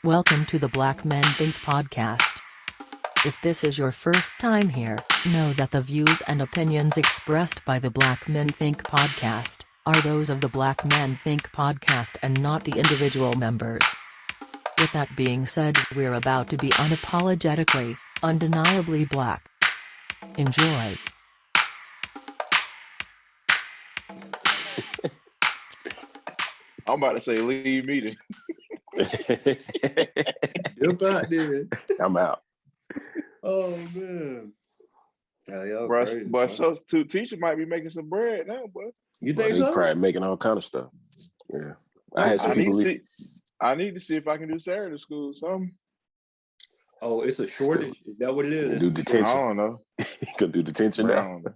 Welcome to the Black Men Think podcast. If this is your first time here, know that the views and opinions expressed by the Black Men Think podcast are those of the Black Men Think podcast and not the individual members. With that being said, we're about to be unapologetically, undeniably black. Enjoy. I'm about to say leave meeting. Jump out there. I'm out. Oh man. Y'all Bro, crazy, but substitute teacher might be making some bread now, boy. you Well, think they so? probably making all kind of stuff. Yeah. I had some I need people. to see if I can do Saturday school or something. Oh, it's a shortage. Is that what it is? Do I detention. don't know. Could do detention I now. don't know.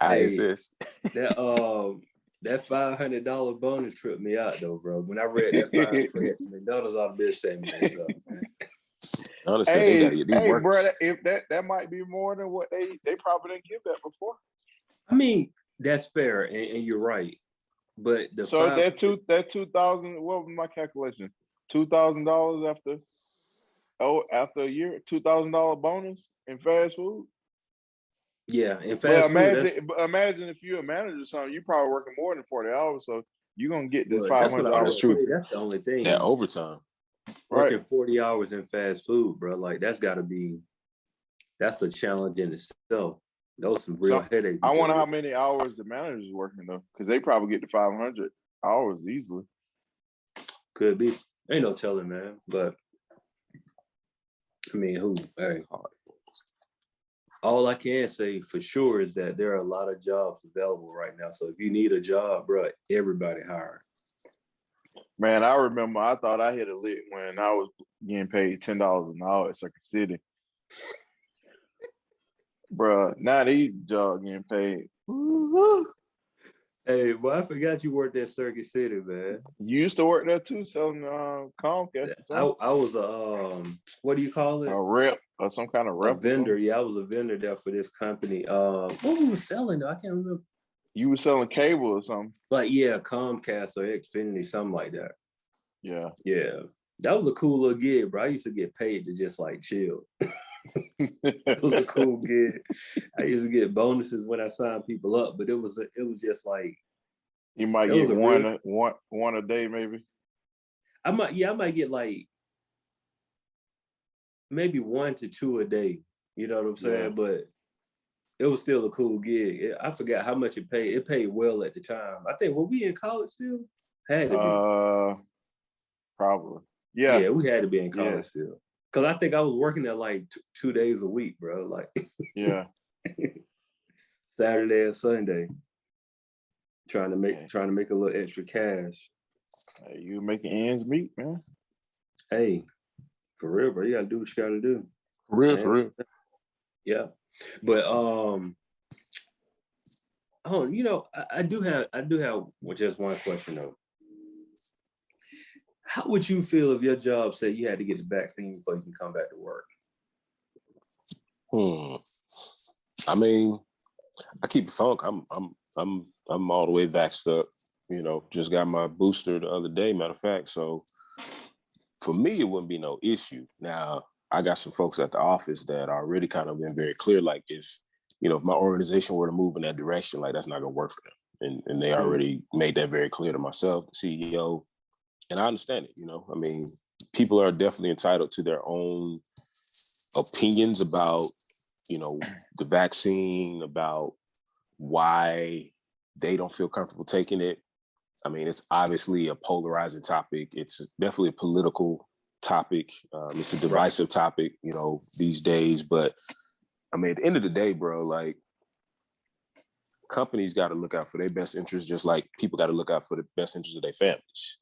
Hey. ISS. That $500 bonus tripped me out though, bro. When I read that McDonald's ought to be ashamed of themselves, man. Honestly, they gotta get these workers. bro, if that might be more than what they probably didn't give that before. I mean, that's fair, and you're right. But That 2,000. What was my calculation? $2,000 after a year, $2,000 bonus in fast food. yeah, in But fast food, imagine if you're a manager or something, you're probably working more than 40 hours, so you're gonna get the that's what I $500. was true. That's the only thing. That overtime. Working 40 hours in fast food, bro. Like that's a challenge in itself. Those some real headaches. I wonder how many hours the manager's working though, because they probably get to 500 hours easily. Could be. Ain't no telling, man. But I mean, hey, all I can say for sure is that there are a lot of jobs available right now. So if you need a job, bro, everybody hiring. Man, I remember I thought I hit a lick when I was getting paid $10 an hour at Circuit City. Bruh, now these jobs getting paid. Woo-hoo. Hey, well, I forgot you worked at Circuit City, man. You used to work there too, selling Comcast or something? I was what do you call it? A rep or some kind of A rep. vendor. Yeah, I was a vendor there for this company. What we were selling though? I can't remember. You were selling cable or something. Like, yeah, Comcast or Xfinity, something like that. Yeah. Yeah. That was a cool little gig, bro. I used to get paid to just like chill. It was a cool gig. I used to get bonuses when I signed people up, but it was just like you might get one a day, maybe. I might get like maybe 1 to 2 a day. You know what I'm saying? Yeah. But it was still a cool gig. I forgot how much it paid. It paid well at the time. I think, were we in college still? Had to be. Probably. Yeah. Yeah, we had to be in college still. Cause I think I was working there like 2 days a week, bro. Like, yeah, Saturday and Sunday, trying to make a little extra cash. Hey, you making ends meet, man. Hey, for real, bro. You gotta do what you gotta do. For real. Yeah, but I do have just one question though. How would you feel if your job said you had to get the vaccine before you can come back to work? I mean, I keep it funk. I'm all the way vaxxed up. You know, just got my booster the other day, matter of fact. So for me, it wouldn't be no issue. Now, I got some folks at the office that are already kind of been very clear, like if my organization were to move in that direction, like that's not gonna work for them. And they already made that very clear to myself, the CEO. And I understand it, I mean, people are definitely entitled to their own opinions about, the vaccine, about why they don't feel comfortable taking it. I mean, it's obviously a polarizing topic. It's definitely a political topic. It's a divisive topic, these days. But I mean, at the end of the day, bro, like companies got to look out for their best interests, just like people got to look out for the best interests of their families.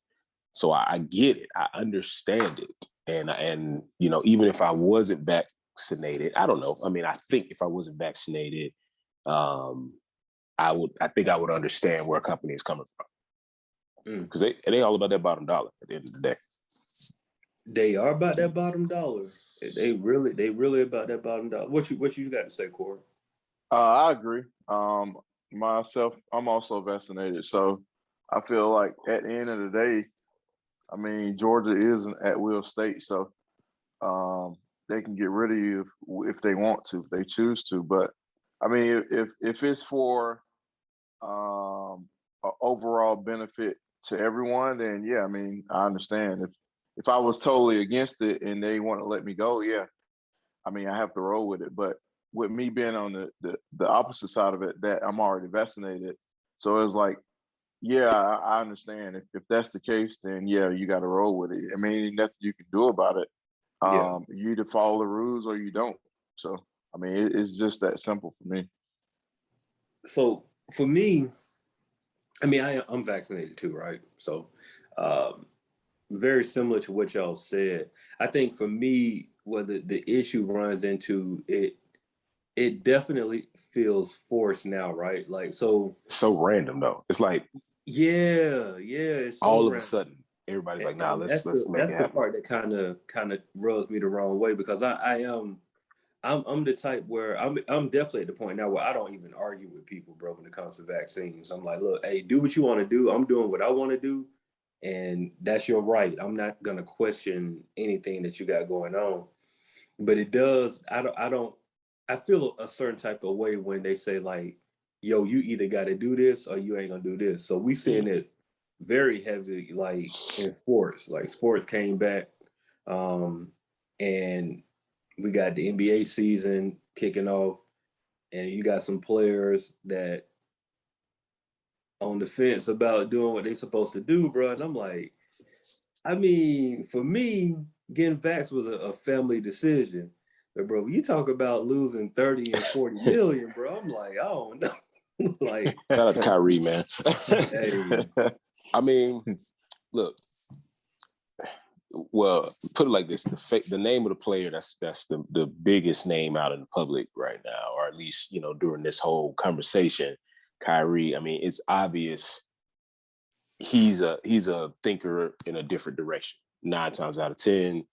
So I get it. I understand it. And even if I wasn't vaccinated, I don't know. I mean, I think if I wasn't vaccinated, I think I would understand where a company is coming from. Because they all about that bottom dollar at the end of the day. They are about that bottom dollar. They really about that bottom dollar. What you got to say, Corey? I agree. Myself, I'm also vaccinated. So I feel like at the end of the day, I mean, Georgia is an at-will state, so they can get rid of you if they want to, if they choose to. But I mean, if it's for a overall benefit to everyone, then yeah, I mean, I understand. If I was totally against it and they want to let me go, yeah, I mean, I have to roll with it. But with me being on the opposite side of it, that I'm already vaccinated, so it's like, yeah, I understand. If that's the case, then yeah, you got to roll with it. I mean, nothing you can do about it. Yeah. You either follow the rules or you don't. So I mean, it's just that simple for me. So for me, I mean, I'm vaccinated too, right? So very similar to what y'all said. I think for me, what the issue runs into it definitely feels forced now, right? Like so random though. It's like it's so all of a random. sudden everybody's like, nah, And let's make that's it the happen. part that kind of rubs me the wrong way because I'm the type where I'm definitely at the point now where I don't even argue with people, bro, when it comes to vaccines. I'm like, look, hey, do what you want to do. I'm doing what I want to do, and that's your right. I'm not gonna question anything that you got going on. But it does. I feel a certain type of way when they say like, yo, you either got to do this or you ain't gonna do this. So we seeing it very heavy, like in sports. Like sports came back, and we got the NBA season kicking off, and you got some players that on the fence about doing what they're supposed to do, bro. And I'm like, I mean, for me, getting vaxxed was a family decision. But bro, you talk about losing 30 and 40 million, bro. I'm like, I don't know. Like, Shout out to Kyrie, man. hey, I mean, look, well, put it like this: the name of the player that's the biggest name out in the public right now, or at least during this whole conversation, Kyrie. I mean, it's obvious he's a thinker in a different direction. 9 times out of 10,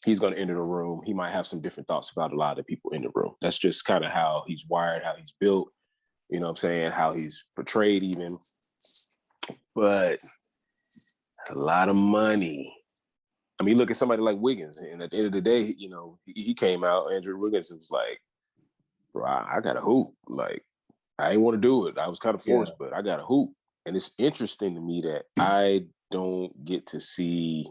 he's going to enter the room. He might have some different thoughts about a lot of the people in the room. That's just kind of how he's wired, how he's built. You know what I'm saying? How he's portrayed even. But a lot of money. I mean, look at somebody like Wiggins, and at the end of the day, he came out. Andrew Wiggins was like, "Bro, I got to hoop. Like, I didn't want to do it. I was kind of forced, but I got to hoop." And it's interesting to me that I don't get to see.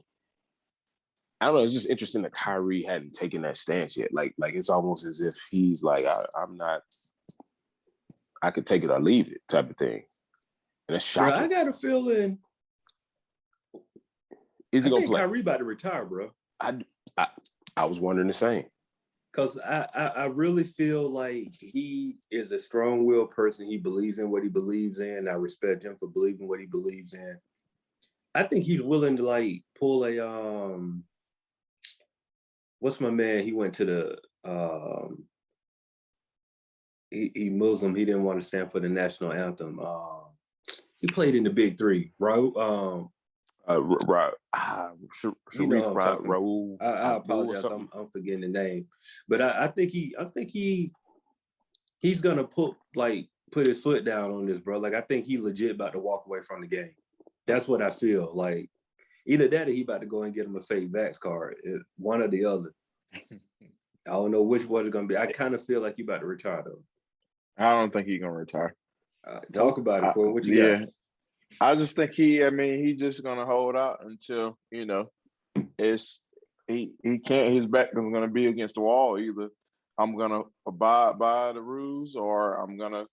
I don't know. It's just interesting that Kyrie hadn't taken that stance yet. Like it's almost as if he's like, I'm not. I could take it or leave it, type of thing. And it's shocking. Bro, I got a feeling. Is he gonna play? Kyrie about to retire, bro. I was wondering the same. Because I really feel like he is a strong-willed person. He believes in what he believes in. I respect him for believing what he believes in. I think he's willing to like pull a what's my man? He went to the he Muslim. He didn't want to stand for the national anthem. He played in the Big Three, right? Sharif Raul. I apologize. I'm forgetting the name, but I think he's gonna put his foot down on this, bro. Like I think he legit about to walk away from the game. That's what I feel. Like either that or he about to go and get him a fake vax card. One or the other. I don't know which one it's gonna be. I kind of feel like you about to retire though. I don't think he's gonna retire. Talk about it, Corey. What you got? I just think he's just gonna hold out until it's he can't. His back is gonna be against the wall. Either I'm gonna abide by the rules or I'm gonna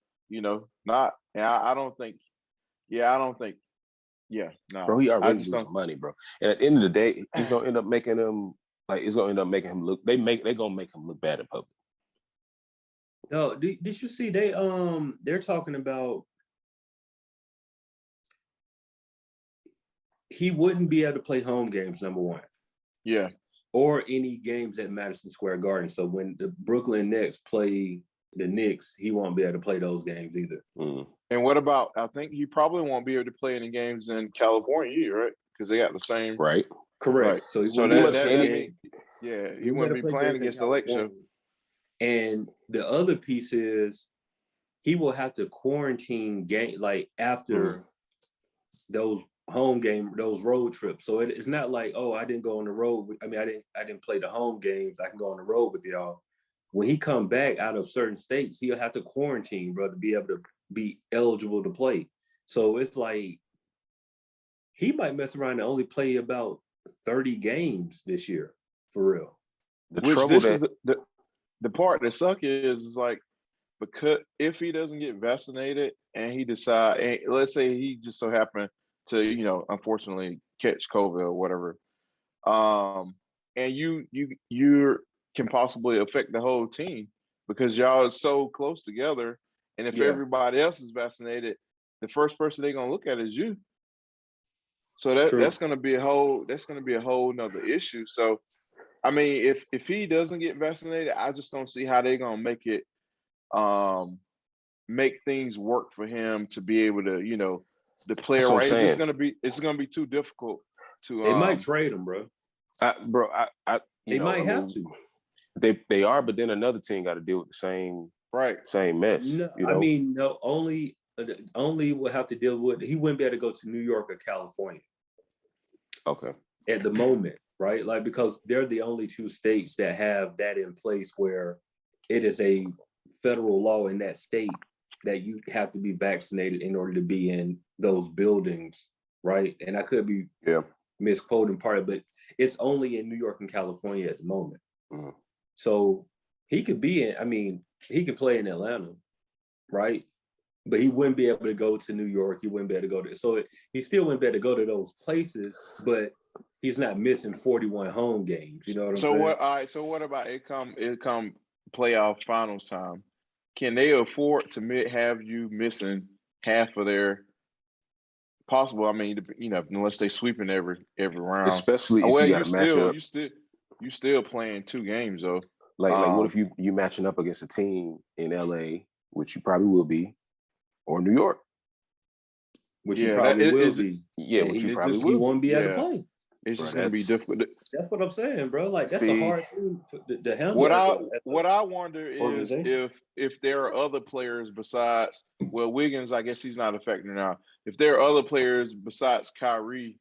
not. And I don't think. Yeah, I don't think. Yeah, no. Bro, he already losing money, bro. And at the end of the day, he's gonna end up making him it's gonna end up making him look. They're gonna make him look bad in public. No, did you see they're talking about he wouldn't be able to play home games, number one. Yeah. Or any games at Madison Square Garden. So when the Brooklyn Nets play the Knicks, he won't be able to play those games either. Mm. And what about, I think he probably won't be able to play any games in California either, right? Because they got the same. Right. Correct. Right. So he wouldn't be playing against the Lake Show. And the other piece is he will have to quarantine game after those home game, those road trips. So it's not like, oh, I didn't go on the road. I mean, I didn't play the home games. I can go on the road with y'all. When he come back out of certain states, he'll have to quarantine, bro, to be able to be eligible to play. So it's like he might mess around and only play about 30 games this year, for real. The Which trouble this that is the part that suck is like, because if he doesn't get vaccinated and he decide, and let's say he just so happened to, unfortunately catch COVID or whatever, and you can possibly affect the whole team because y'all are so close together. And if Yeah. everybody else is vaccinated, the first person they're gonna look at is you. So True. that's gonna be a whole nother issue. So I mean, if he doesn't get vaccinated, I just don't see how they're gonna make things work for him to be able to, to play that's what I'm right. saying. It's gonna be too difficult to They might trade him, bro. They might have to. They are, but then another team got to deal with the same mess. No, You know? I mean, no, only will have to deal with. He wouldn't be able to go to New York or California. Okay. At the moment, right? Like, because they're the only two states that have that in place where it is a federal law in that state that you have to be vaccinated in order to be in those buildings, right? And I could be misquoting part of it, but it's only in New York and California at the moment. Mm-hmm. So he could be he could play in Atlanta, right? But he wouldn't be able to go to New York. He wouldn't be able to go to, so he still wouldn't be able to go to those places, but he's not missing 41 home games. You know what I'm saying? All right. So what about it come playoff finals time? Can they afford to have you missing half of their possible? I mean, unless they sweeping every round. Especially if you got to match up. You still playing 2 games though. Like what if you matching up against a team in LA, which you probably will be, or New York, which you probably will be. Yeah, which you probably will. He won't be able to play. It's just gonna be difficult. That's what I'm saying, bro. Like that's a hard thing to handle. What I wonder is if there are other players besides Wiggins. I guess he's not affected now. If there are other players besides Kyrie,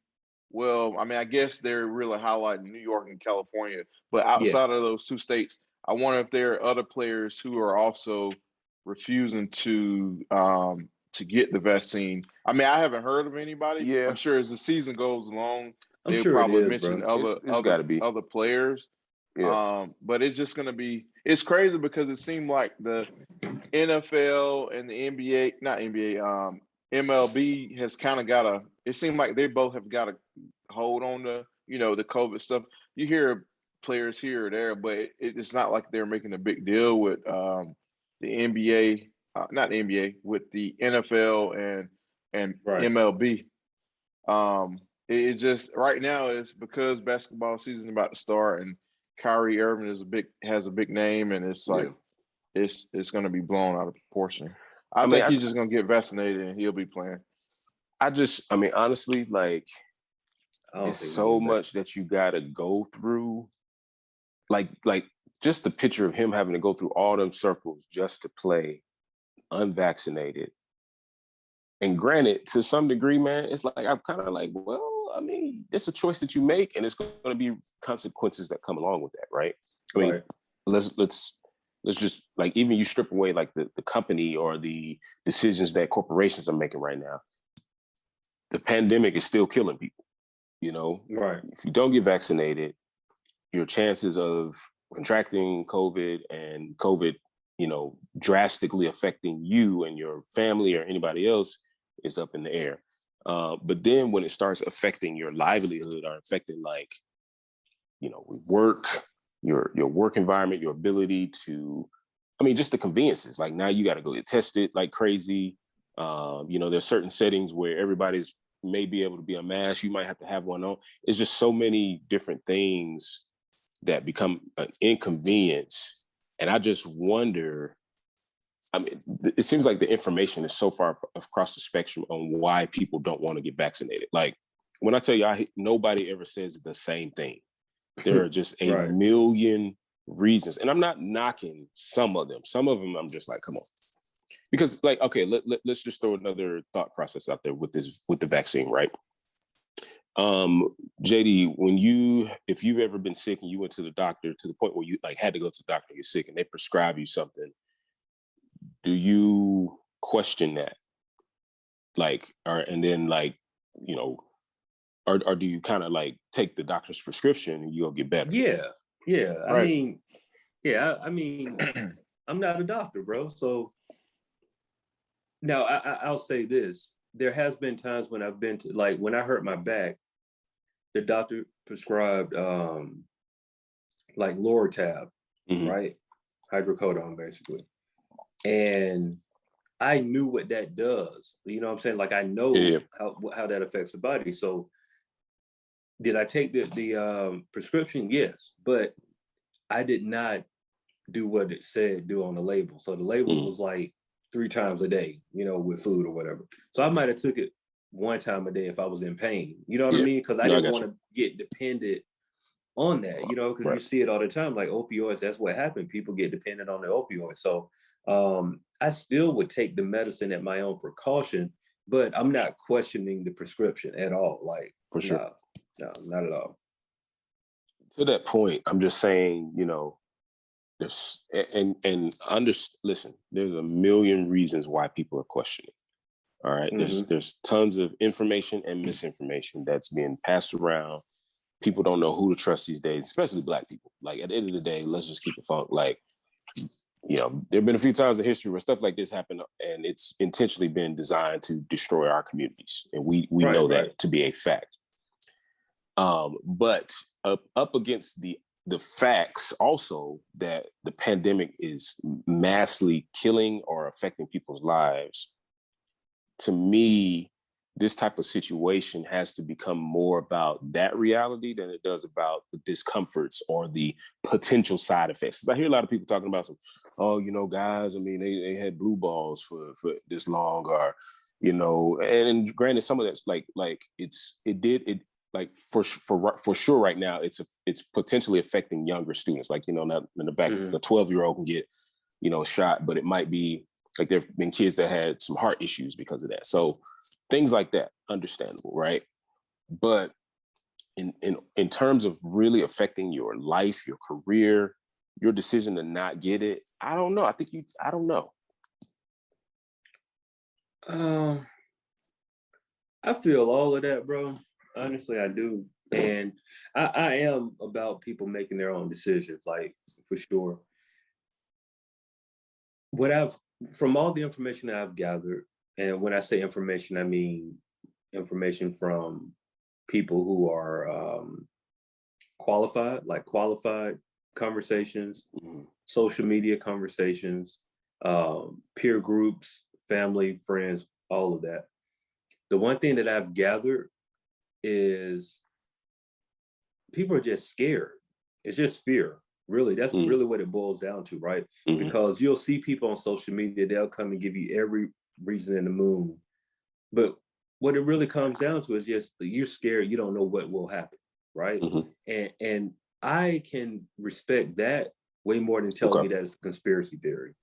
well, I mean, I guess they're really highlighting New York and California. But outside of those 2 states, I wonder if there are other players who are also refusing to get the vaccine. I mean, I haven't heard of anybody. Yeah. I'm sure as the season goes along, they'll sure probably mention other players. Yeah. But it's just gonna be, it's crazy because it seemed like the NFL and the NBA, not NBA, MLB has kind of it seemed like they both have got a hold on the COVID stuff. You hear players here or there, but it's not like they're making a big deal with the NBA, not the NBA, with the NFL and MLB. It just right now is because basketball season is about to start and Kyrie Irving has a big name, and it's like it's going to be blown out of proportion. I think he's just going to get vaccinated and he'll be playing. Honestly, like it's so much that you got to go through. Like just the picture of him having to go through all them circles just to play unvaccinated. And granted, to some degree, man, it's like I'm kind of like, well, I mean, it's a choice that you make, and it's going to be consequences that come along with that, right? I mean, let's just like, even you strip away like the company or the decisions that corporations are making right now. The pandemic is still killing people, Right. If you don't get vaccinated, your chances of contracting COVID and COVID, drastically affecting you and your family or anybody else is up in the air. But then when it starts affecting your livelihood or affecting work, your work environment, your ability to, just the conveniences, like now you got to go get tested like crazy. There's certain settings where everybody's may be able to be unmasked. You might have to have one on. It's just so many different things that become an inconvenience. And I just wonder, it seems like the information is so far across the spectrum on why people don't want to get vaccinated. Like when I tell you, nobody ever says the same thing. There are just a million reasons. And I'm not knocking some of them. Some of them I'm just like, come on. Because like, okay, let's just throw another thought process out there with the vaccine, right? JD, if you've ever been sick and you went to the doctor to the point where you like had to go to the doctor, you're sick and they prescribe you something, do you question that? Like, and then like, you know, or do you kind of like take the doctor's prescription and you'll get better? Yeah. Right. I mean, I'm not a doctor, bro. So now I'll say this. There has been times when I've been to, like, when I hurt my back, the doctor prescribed like Loratab, right? Hydrocodone, basically. And I knew what that does. You know what I'm saying? Like, I know how that affects the body. So did I take the prescription? Yes, but I did not do what it said do on the label. So the label was like 3 times a day, you know, with food or whatever. So I might have took it 1 time a day if I was in pain. You know what I mean? Because I didn't want to get dependent on that, you know, because you see it all the time, like opioids, that's what happened. People get dependent on the opioids. So I still would take the medicine at my own precaution, but I'm not questioning the prescription at all. Like, for sure. No, not at all. To that point, I'm just saying, you know, there's listen, there's a million reasons why people are questioning. All right. There's tons of information and misinformation that's being passed around. People don't know who to trust these days, especially Black people. Like, at the end of the day, let's just keep it funk. Like, you know, there have been a few times in history where stuff like this happened, and it's intentionally been designed to destroy our communities, and we know that to be a fact. But up against the facts also that the pandemic is massively killing or affecting people's lives, to me, this type of situation has to become more about that reality than it does about the discomforts or the potential side effects. Because I hear a lot of people talking about some, oh, you know, guys, I mean, they had blue balls for this long, or, you know, and granted, some of that's like for sure right now, it's potentially affecting younger students. Like, you know, not in the back, the 12-year-old can get, you know, shot, but it might be like there have been kids that had some heart issues because of that. So things like that, understandable, right? But in terms of really affecting your life, your career, your decision to not get it, I don't know. I don't know. I feel all of that, bro. Honestly, I do. And I am about people making their own decisions, like, for sure. From all the information that I've gathered, and when I say information, I mean information from people who are qualified conversations, social media conversations, peer groups, family, friends, all of that. The one thing that I've gathered is people are just scared. It's just fear. Really, that's really what it boils down to, right? Because you'll see people on social media, they'll come and give you every reason in the moon. But what it really comes down to is just you're scared, you don't know what will happen, right? And I can respect that way more than telling me that it's a conspiracy theory.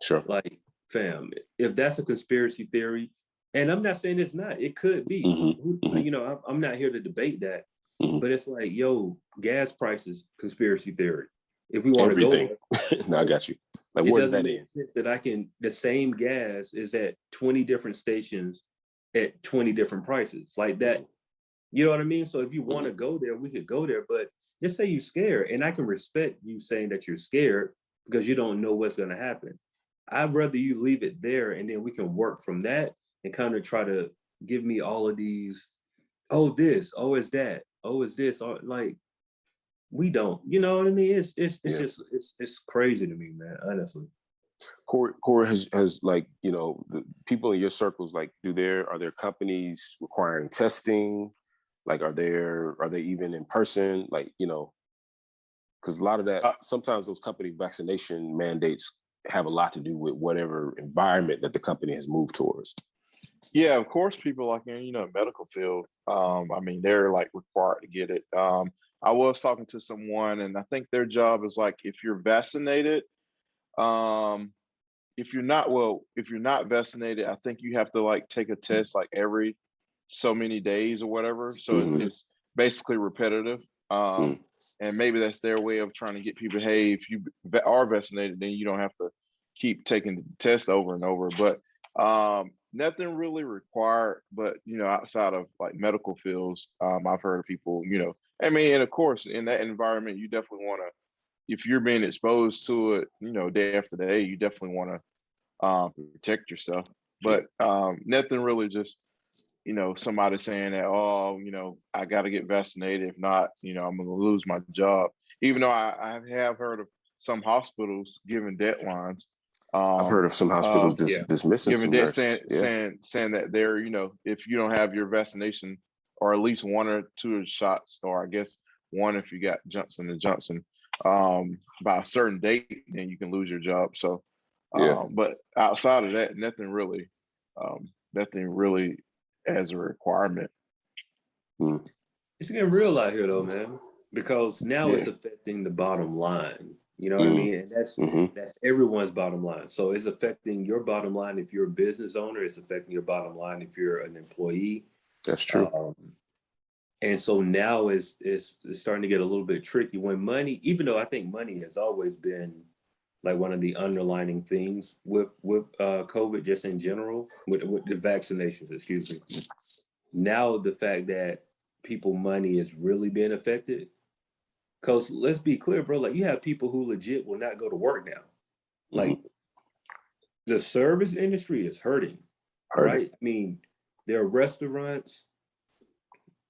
Sure. Like, fam, if that's a conspiracy theory, and I'm not saying it's not, it could be. You know, I'm not here to debate that, but it's like, yo, gas prices, conspiracy theory. If we want to go there, no, I got you. Like, where's that in? That the same gas is at 20 different stations at 20 different prices, like that. You know what I mean? So if you want to go there, we could go there, but just say you're scared. And I can respect you saying that you're scared because you don't know what's going to happen. I'd rather you leave it there, and then we can work from that and kind of try to give me all of these, oh, this, oh, it's that, oh, it's this, or like, we don't, you know what I mean? It's just it's crazy to me, man, honestly. Corey has like, you know, the people in your circles, like, are there companies requiring testing? Like, are they even in person? Like, you know, because a lot of that, sometimes those company vaccination mandates have a lot to do with whatever environment that the company has moved towards. Yeah, of course, people like in, you know, medical field, I mean, they're like required to get it. I was talking to someone, and I think their job is like, if you're vaccinated, if you're not vaccinated, I think you have to like take a test like every so many days or whatever. So it's basically repetitive. Mm. And maybe that's their way of trying to get people, hey, if you are vaccinated, then you don't have to keep taking the test over and over. But nothing really required, but outside of like medical fields, I've heard of people, I mean, and of course, in that environment, you definitely want to, if you're being exposed to it, day after day, you definitely want to protect yourself. But nothing really just, somebody saying that, oh, I got to get vaccinated. If not, I'm going to lose my job. Even though I have heard of some hospitals giving deadlines. I've heard of some hospitals dismissing Giving some that nurses. saying that they're, if you don't have your vaccination or at least one or two shots, or I guess one if you got Johnson and Johnson, by a certain date, then you can lose your job. So, but outside of that, nothing really as a requirement. It's getting real out here though, man, because now it's affecting the bottom line. You know what I mean? And that's everyone's bottom line. So it's affecting your bottom line if you're a business owner. It's affecting your bottom line if you're an employee. That's true. And so now it's starting to get a little bit tricky when money, even though I think money has always been like one of the underlining things with COVID, just in general, with the vaccinations, excuse me. Now the fact that people money is really being affected, because let's be clear, bro, like you have people who legit will not go to work now. Like the service industry is hurting, right? I mean, there are restaurants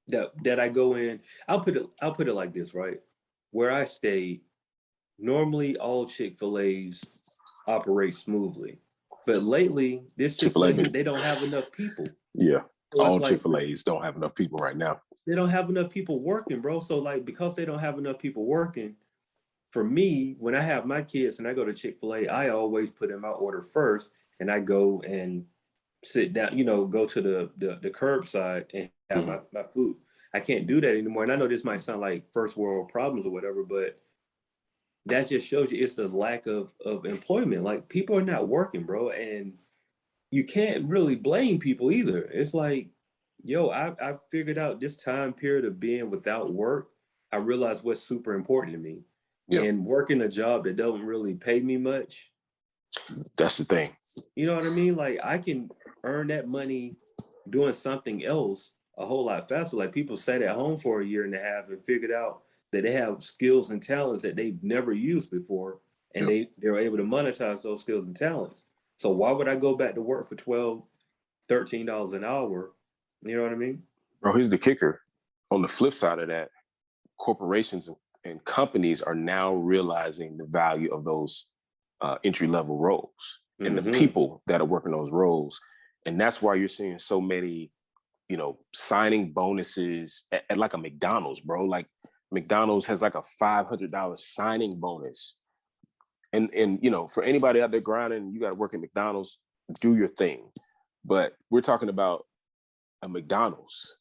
that I go in. I'll put it like this, right? Where I stay, normally all Chick-fil-A's operate smoothly, but lately this Chick-fil-A, they don't have enough people. Yeah. So all Chick-fil-A's don't have enough people right now. They don't have enough people working, bro. So like, because they don't have enough people working, for me, when I have my kids and I go to Chick-fil-A, I always put in my order first, and I go and sit down, go to the curbside and have my food. I can't do that anymore. And I know this might sound like first world problems or whatever, but that just shows you it's the lack of employment. Like people are not working, bro. And you can't really blame people either. It's like, yo, I figured out this time period of being without work, I realized what's super important to me. Yep. And working a job that doesn't really pay me much. That's the thing. You know what I mean? Like I can earn that money doing something else a whole lot faster. Like people sat at home for a year and a half and figured out that they have skills and talents that they've never used before. And they're able to monetize those skills and talents. So why would I go back to work for $12, $13 an hour? You know what I mean? Bro, here's the kicker. On the flip side of that, corporations and companies are now realizing the value of those entry-level roles and the people that are working those roles. And that's why you're seeing so many, signing bonuses at like a McDonald's, bro. Like McDonald's has like a $500 signing bonus. And for anybody out there grinding, you got to work at McDonald's, do your thing. But we're talking about a McDonald's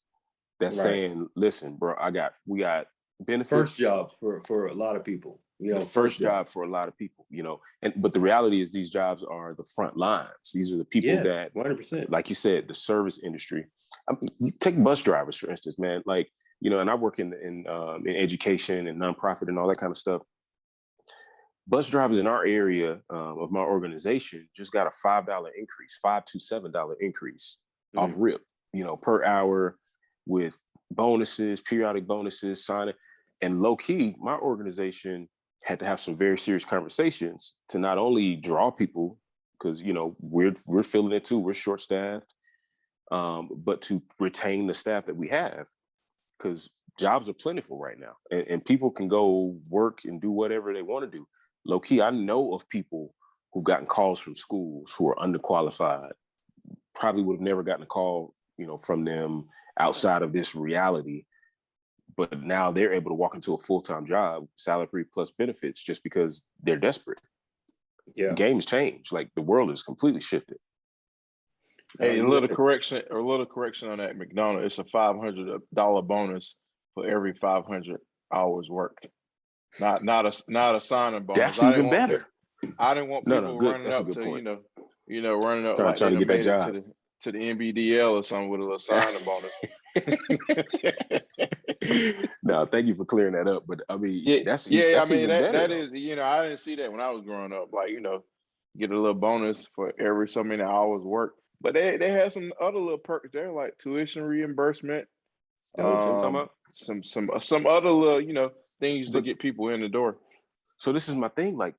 that's saying, listen, bro, we got benefits. First job for a lot of people. First job for a lot of people, but the reality is these jobs are the front lines. These are the people that 100%. Like you said, the service industry. You take bus drivers, for instance, man, like, and I work in education and nonprofit and all that kind of stuff. Bus drivers in our area of my organization just got a $5 increase, $5 to $7 increase off rip, per hour, with bonuses, periodic bonuses, signing. And low key, my organization had to have some very serious conversations to not only draw people, because we're feeling it too, we're short staffed, but to retain the staff that we have, because jobs are plentiful right now, and people can go work and do whatever they want to do. Low key, I know of people who've gotten calls from schools who are underqualified, probably would have never gotten a call, from them outside of this reality. But now they're able to walk into a full-time job, salary plus benefits, just because they're desperate. Yeah, the game's changed. Like the world is completely shifted. Hey, a little correction on that, McDonald's. It's a $500 bonus for every 500 hours worked. Not a signing bonus. That's even better. I didn't want people running up to running up like trying to get that job. to the NBDL or something with a little signing bonus. No, thank you for clearing that up. But I mean, that's I mean even better. that is, I didn't see that when I was growing up. Like, get a little bonus for every so many hours work. But they had some other little perks there, like tuition reimbursement, That's what I'm talking about. some other little things to get people in the door. So this is my thing. Like,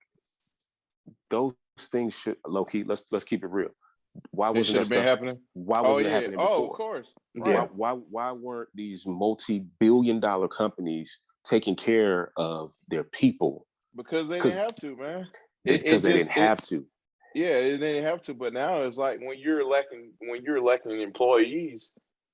those things should low key. Let's keep it real. Why wasn't that stuff happening? Why wasn't it happening before? Oh, of course. Right. Why weren't these multi-billion-dollar companies taking care of their people? Because they didn't have to, man. They didn't have to. Yeah, they didn't have to. But now it's like when you're lacking employees,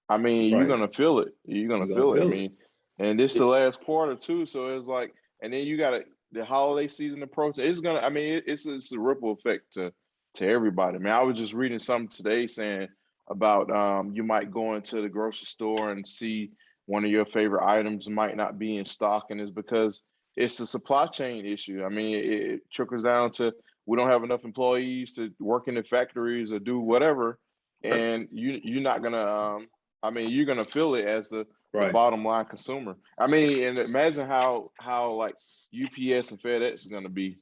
I mean, you're gonna feel it. You're gonna feel it. I mean, and this is the last quarter too, so it's like, and then you got the holiday season approaching. It's gonna. I mean, it's a ripple effect to everybody. I mean, I was just reading something today saying about you might go into the grocery store and see one of your favorite items might not be in stock, and it's because it's a supply chain issue. I mean, it trickles down to we don't have enough employees to work in the factories or do whatever, and you're not gonna. I mean, you're gonna feel it as the bottom line consumer. I mean, and imagine how like UPS and FedEx is gonna be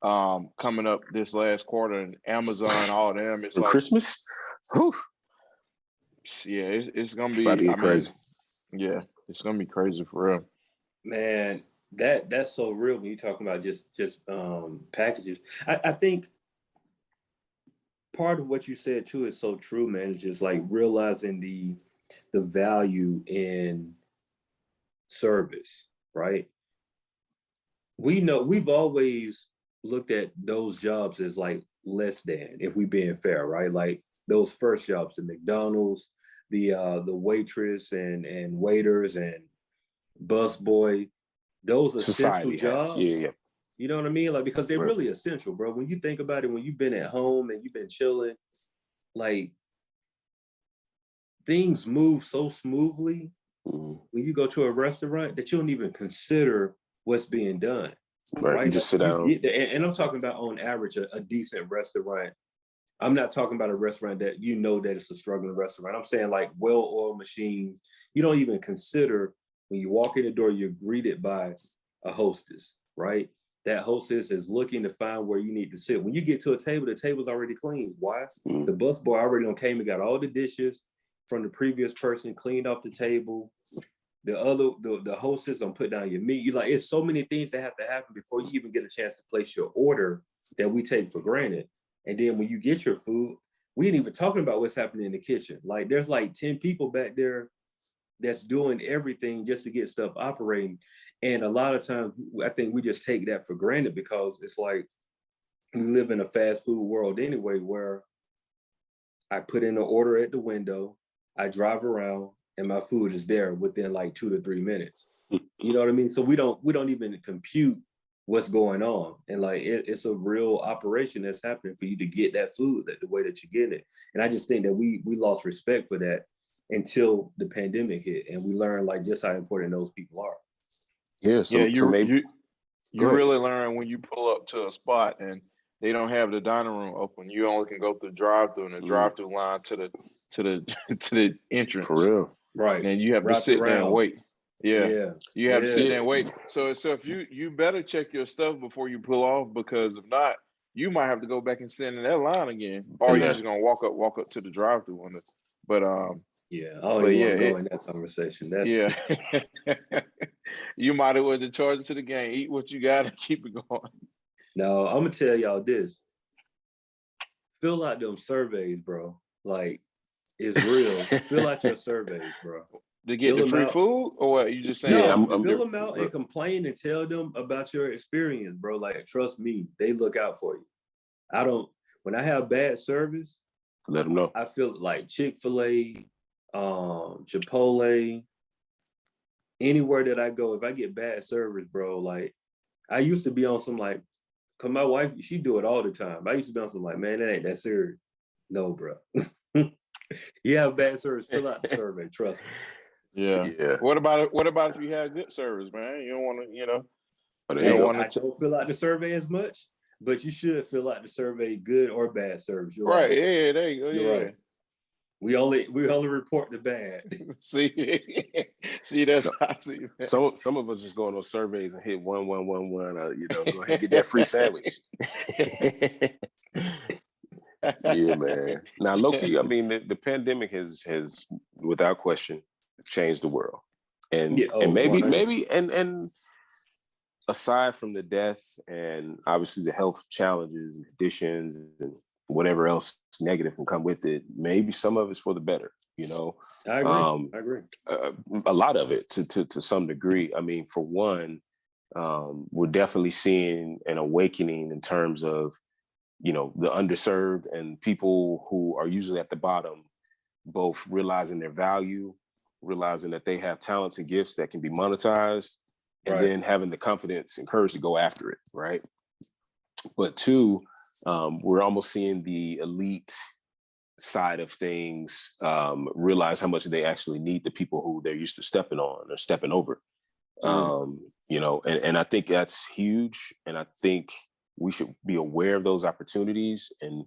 coming up this last quarter, and Amazon, all of them. It's for like Christmas. Whew. Yeah, it's gonna be. It's crazy. Yeah, it's gonna be crazy for real. Man, that's so real when you're talking about just packages. I think part of what you said too is so true, man. It's just like realizing the value in service, right? We know we've always looked at those jobs as like less than, if we being fair, right? Like those first jobs, the McDonald's, the waitress and waiters and busboy, those essential jobs. Yeah. You know what I mean? Like, because they're really essential, bro. When you think about it, when you've been at home and you've been chilling, like things move so smoothly when you go to a restaurant that you don't even consider what's being done. Right? You just sit down. And I'm talking about on average a decent restaurant. I'm not talking about a restaurant that that it's a struggling restaurant. I'm saying like well-oiled machine. You don't even consider when you walk in the door, you're greeted by a hostess, right? That hostess is looking to find where you need to sit. When you get to a table, the table's already clean. Why? The busboy already came and got all the dishes from the previous person, cleaned off the table. The hostess on put down your meat. You like, it's so many things that have to happen before you even get a chance to place your order that we take for granted. And then when you get your food, we ain't even talking about what's happening in the kitchen. Like there's like 10 people back there that's doing everything just to get stuff operating. And a lot of times I think we just take that for granted because it's like we live in a fast food world anyway, where I put in an order at the window, I drive around, and my food is there within like 2 to 3 minutes. You know what I mean? So we don't even compute what's going on. And like, it's a real operation that's happening for you to get that food the way that you get it. And I just think that we lost respect for that until the pandemic hit. And we learned like just how important those people are. Yeah. So you really learn when you pull up to a spot and they don't have the dining room open. You only can go through the drive-through, and the drive-through line to the entrance. For real, right? And you have to sit there and wait. Yeah. You have to sit there and wait. So if you better check your stuff before you pull off, because if not, you might have to go back and sit in that line again, or you're just gonna walk up to the drive-through window. But I don't even want to go in that conversation. That's you might as well just charge it to the game. Eat what you got and keep it going. No, I'm gonna tell y'all this. Fill out them surveys, bro. Like, it's real. Fill out your surveys, bro. To get the free food, or what? You just saying? No, fill them out and complain and tell them about your experience, bro. Like, trust me, they look out for you. When I have bad service, let them know. I feel like Chick-fil-A, Chipotle, anywhere that I go, if I get bad service, bro, like I used to be on some like, cause my wife, she do it all the time. I used to be on some like, man, that ain't that serious. No, bro. You have bad service, fill out the survey, trust me. Yeah. What about if you have good service, man? You don't want to, I don't fill out the survey as much, but you should fill out the survey, good or bad service. You're right. Yeah, there you go. You're right. We only report the bad. see, that's I see. Some of us just go on those surveys and hit 1111. Go ahead and get that free sandwich. Yeah, man. Now, low-key, I mean, the pandemic has without question changed the world, and maybe aside from the death and obviously the health challenges and conditions and whatever else negative can come with it, maybe some of it's for the better. I agree. A lot of it to some degree. I mean, for one, we're definitely seeing an awakening in terms of the underserved and people who are usually at the bottom, both realizing their value, realizing that they have talents and gifts that can be monetized, and then having the confidence and courage to go after it, right? But two, we're almost seeing the elite side of things realize how much they actually need the people who they're used to stepping on or stepping over. And I think that's huge. And I think we should be aware of those opportunities and,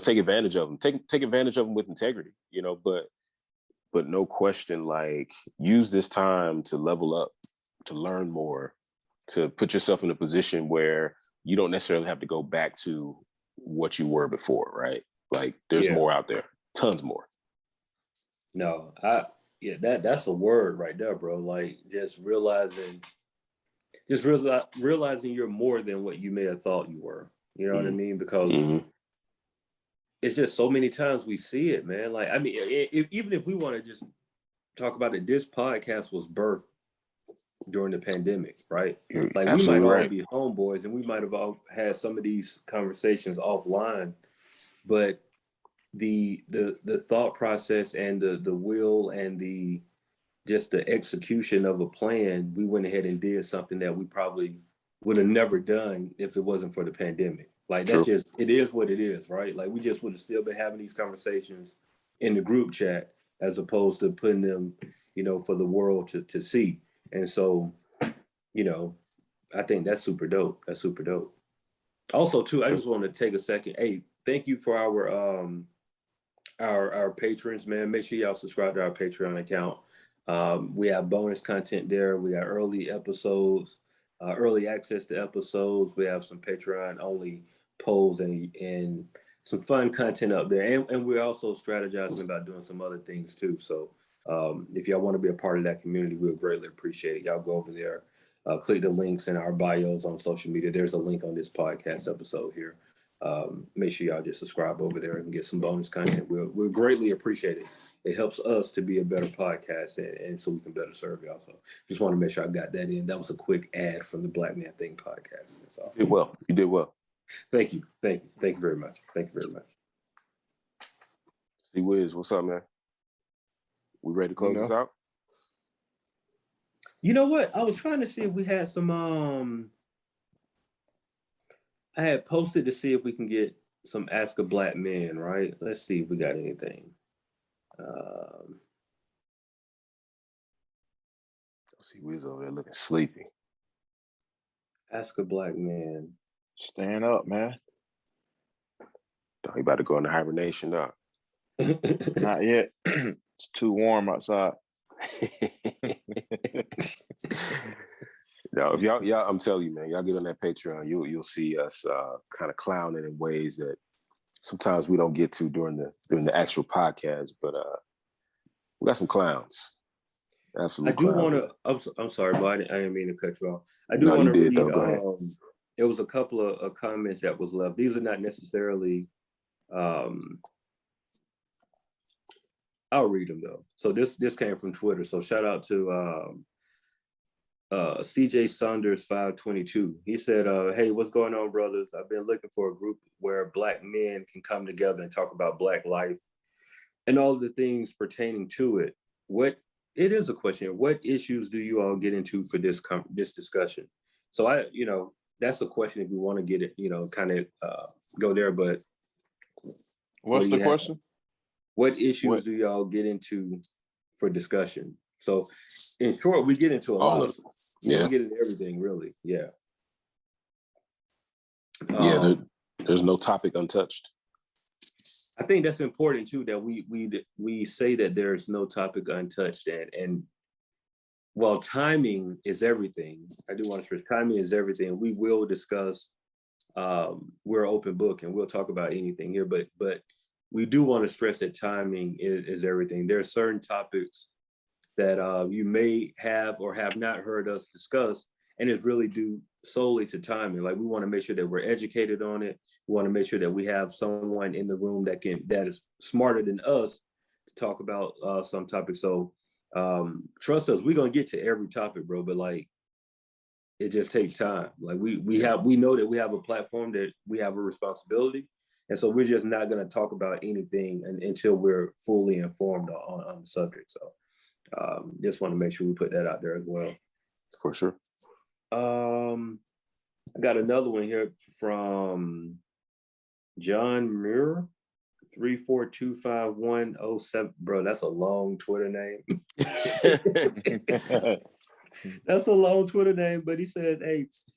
take advantage of them. Take advantage of them with integrity, but no question, like, use this time to level up, to learn more, to put yourself in a position where you don't necessarily have to go back to what you were before, right? Like, there's more out there, tons more. No, that's a word right there, bro. Like, just realizing you're more than what you may have thought you were. You know what I mean? Because it's just so many times we see it, man. Like, I mean, even if we want to just talk about it, this podcast was birthed during the pandemic, right? Like, we might all be homeboys and we might have all had some of these conversations offline, but the thought process and the will and the execution of a plan, we went ahead and did something that we probably would have never done if it wasn't for the pandemic. Like, that's just, it is what it is, right? Like, we just would have still been having these conversations in the group chat as opposed to putting them, for the world to see. And so, I think that's super dope. That's super dope. Also, too, I just want to take a second. Hey, thank you for our patrons, man. Make sure y'all subscribe to our Patreon account. We have bonus content there. We got early episodes, early access to episodes. We have some Patreon only polls and some fun content up there. And we're also strategizing about doing some other things too. So if y'all want to be a part of that community, we'll greatly appreciate it. Y'all go over there, click the links in our bios on social media. There's a link on this podcast episode here. Make sure y'all just subscribe over there and get some bonus content. We'll greatly appreciate it. It helps us to be a better podcast and so we can better serve y'all. So just want to make sure I got that in. That was a quick ad from the Black Man Thing podcast. That's all. You did well. Thank you very much. See Wiz, what's up, man? We ready to close this out? You know what? I was trying to see if we had some I had posted to see if we can get some Ask a Black Man, right? Let's see if we got anything. See Wiz over there looking sleepy. Ask a Black Man. Stand up, man. He about to go into hibernation now. Not yet. It's too warm outside. No, if y'all, I'm telling you, man, y'all get on that Patreon, you'll see us kind of clowning in ways that sometimes we don't get to during the actual podcast. But we got some clowns. Absolutely. I do want to. I'm sorry, but I didn't mean to cut you off. I do want to read. Though. Go ahead. There was a couple of comments that was left. These are not necessarily. I'll read them though. So this came from Twitter. So shout out to CJ Saunders 522. He said, "Hey, what's going on, brothers? I've been looking for a group where Black men can come together and talk about Black life and all the things pertaining to it. It is a question. What issues do you all get into for this discussion?" So that's a question if we want to get it, kind of go there. But what's the question? What issues do y'all get into for discussion? So in short, we get into a lot of them. Yeah. We get into everything, really. Yeah. There's no topic untouched. I think that's important too, that we say that there's no topic untouched, and while timing is everything, I do want to stress timing is everything. We will discuss. We're an open book, and we'll talk about anything here, but we do want to stress that timing is everything. There are certain topics that you may have or have not heard us discuss, and it's really due solely to timing. Like, we want to make sure that we're educated on it. We want to make sure that we have someone in the room that is smarter than us to talk about some topic. So trust us, we're gonna get to every topic, bro. But like, it just takes time. Like, we know that we have a platform, that we have a responsibility, and so we're just not gonna talk about anything until we're fully informed on the subject. So just want to make sure we put that out there as well. For sure. I got another one here from John Muir, 3425107. Bro, that's a long Twitter name. That's a long Twitter name, but he says,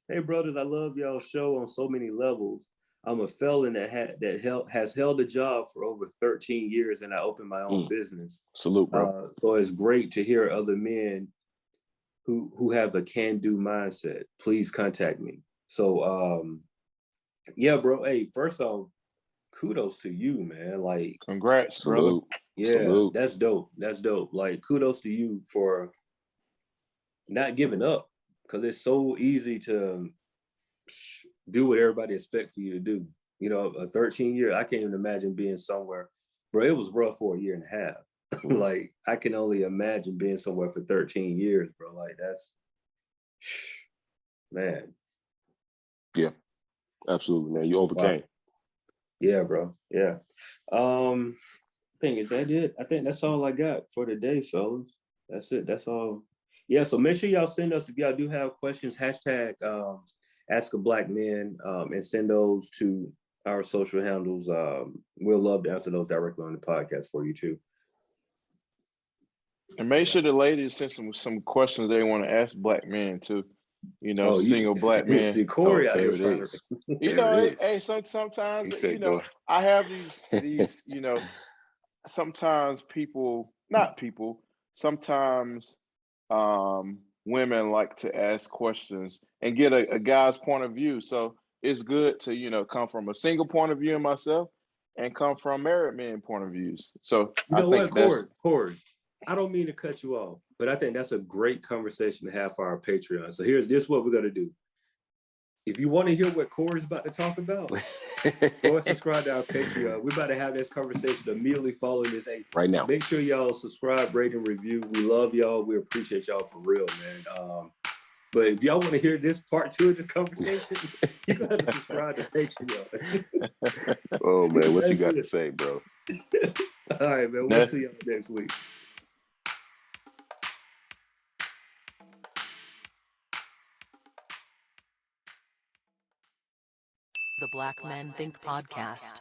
"Hey, brothers, I love y'all's show on so many levels. I'm a felon that has held a job for over 13 years, and I opened my own business. Salute, bro. So it's great to hear other men who have a can-do mindset. Please contact me." So yeah, bro. Hey, first off, kudos to you, man. Like, Congrats, brother. Salute. yeah, Salute. that's dope. That's dope. Like, kudos to you for not giving up, because it's so easy to do what everybody expects for you to do. You know, a 13-year, I can't even imagine being somewhere, bro. It was rough for a year and a half. Like, I can only imagine being somewhere for 13 years, bro. Like, that's, man. Yeah, absolutely, man. You overcame. Wow. Yeah, bro. Yeah. I think, is that it? I think that's all I got for today, fellas. That's it. That's all. Yeah, so make sure y'all send us, if y'all do have questions, hashtag Ask a Black Man, and send those to our social handles. We'll love to answer those directly on the podcast for you too. And make sure the ladies send some questions they want to ask black men too. You know, Oh, single black men. See Corey out there here it trying is. You There know, it is. hey, sometimes He said, you know, go. I have these, you know, sometimes sometimes women like to ask questions and get a guy's point of view. So it's good to, you know, come from a single point of view in myself and come from married men point of views. So You I know think what, Corey, I don't mean to cut you off, but I think that's a great conversation to have for our Patreon. So this what we're gonna do. If you want to hear what Corey's about to talk about, go and subscribe to our Patreon. We're about to have this conversation immediately following this. Hey, right now. make sure y'all subscribe, rate, and review. We love y'all. We appreciate y'all for real, man. But if y'all want to hear this part 2 of this conversation, you gotta subscribe to Patreon. Oh man, what you got to say, bro? All right, man. We'll see y'all next week. The Black Men Think Podcast.